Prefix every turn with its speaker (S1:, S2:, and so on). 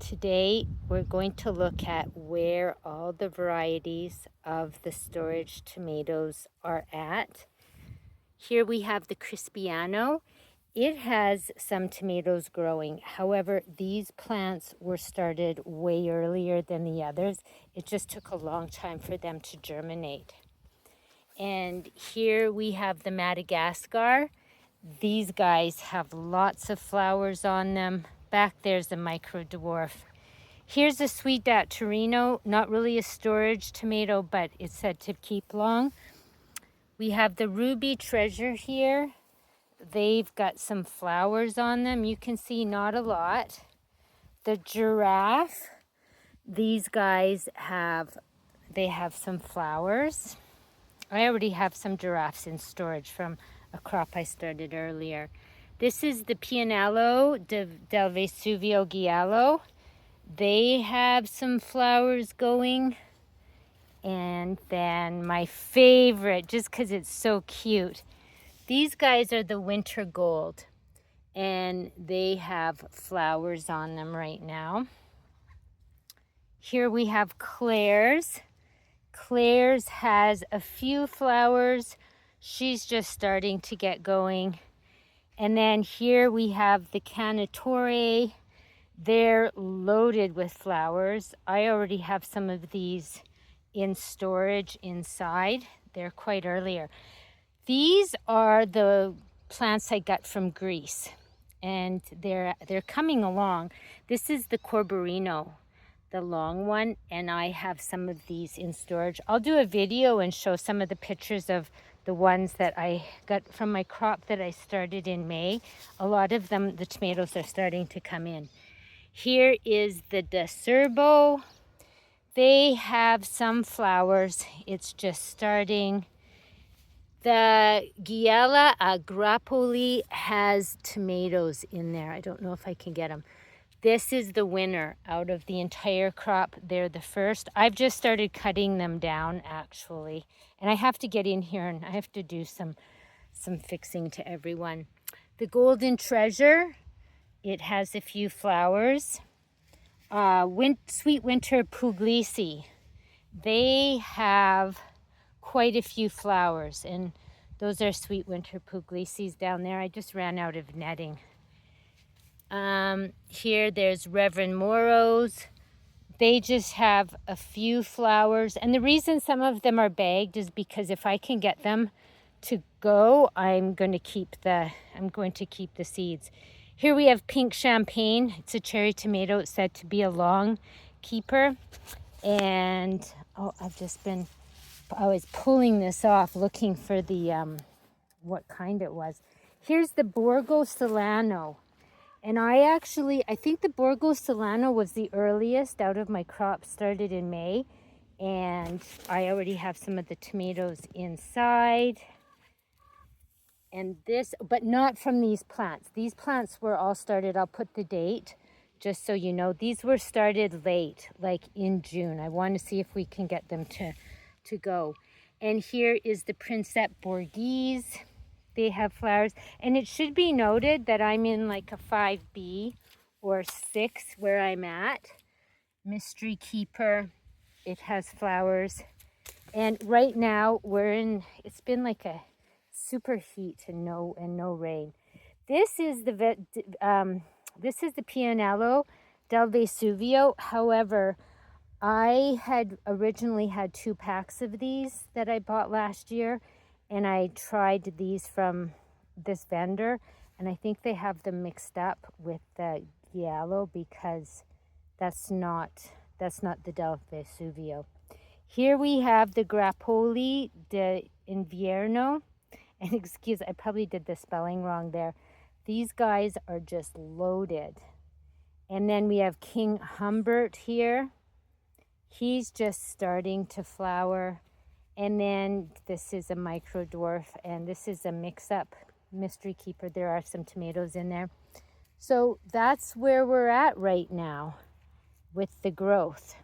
S1: Today we're going to look at where all the varieties of the storage tomatoes are at. Here we have the Crispiano. It has some tomatoes growing. However, these plants were started way earlier than the others. It just took a long time for them to germinate. And here we have the Madagascar. These guys have lots of flowers on them. Back there's the micro dwarf. Here's a sweet dat Torino, not really a storage tomato, but it's said to keep long. We have the Ruby Treasure here. They've got some flowers on them. You can see not a lot. The Giraffe, these guys have some flowers. I already have some giraffes in storage from a crop I started earlier. This is the Pianello del Vesuvio Giallo. They have some flowers going. And then my favorite, just because it's so cute, these guys are the Winter Gold. And they have flowers on them right now. Here we have Claire's. Claire's has a few flowers. She's just starting to get going. And then here we have the Canatore. They're loaded with flowers. I already have some of these in storage inside. They're quite earlier. These are the plants I got from Greece, and they're coming along. This is the Corborino, the long one, and I have some of these in storage. I'll do a video and show some of the pictures of the ones that I got from my crop that I started in May. A lot of them, the tomatoes are starting to come in. Here is the De Cerbo. They have some flowers. It's just starting. The Giella Agrapoli has tomatoes in there. I don't know if I can get them. This is the winner out of the entire crop. They're the first. I've just started cutting them down, actually. And I have to get in here and I have to do some fixing to everyone. The Golden Treasure, it has a few flowers. Sweet Winter Puglisi, they have quite a few flowers, and those are Sweet Winter Puglisis down there. I just ran out of netting. Here there's Reverend Moros. They just have a few flowers, and the reason some of them are bagged is because if I can get them to go, I'm going to keep the seeds. Here we have Pink Champagne. It's a cherry tomato. It's said to be a long keeper. And I was pulling this off looking for the what kind it was. Here's the Borgo Solano. And I think the Borgo Solano was the earliest out of my crop, started in May. And I already have some of the tomatoes inside. And this, but not from these plants. These plants were all started, I'll put the date, just so you know. These were started late, like in June. I want to see if we can get them to go. And here is the Princette Borghese. They have flowers. And it should be noted that I'm in like a 5B or 6 where I'm at. Mystery Keeper, it has flowers. And right now it's been like a super heat and no rain. This is the Pianello del Vesuvio. However, I had originally had 2 packs of these that I bought last year, and I tried these from this vendor, and I think they have them mixed up with the Giallo because that's not the del Vesuvio. Here we have the Grappoli de Invierno. And excuse, I probably did the spelling wrong there. These guys are just loaded. And then we have King Humbert here. He's just starting to flower. And then this is a micro dwarf, and this is a mix-up Mystery Keeper. There are some tomatoes in there. So that's where we're at right now with the growth.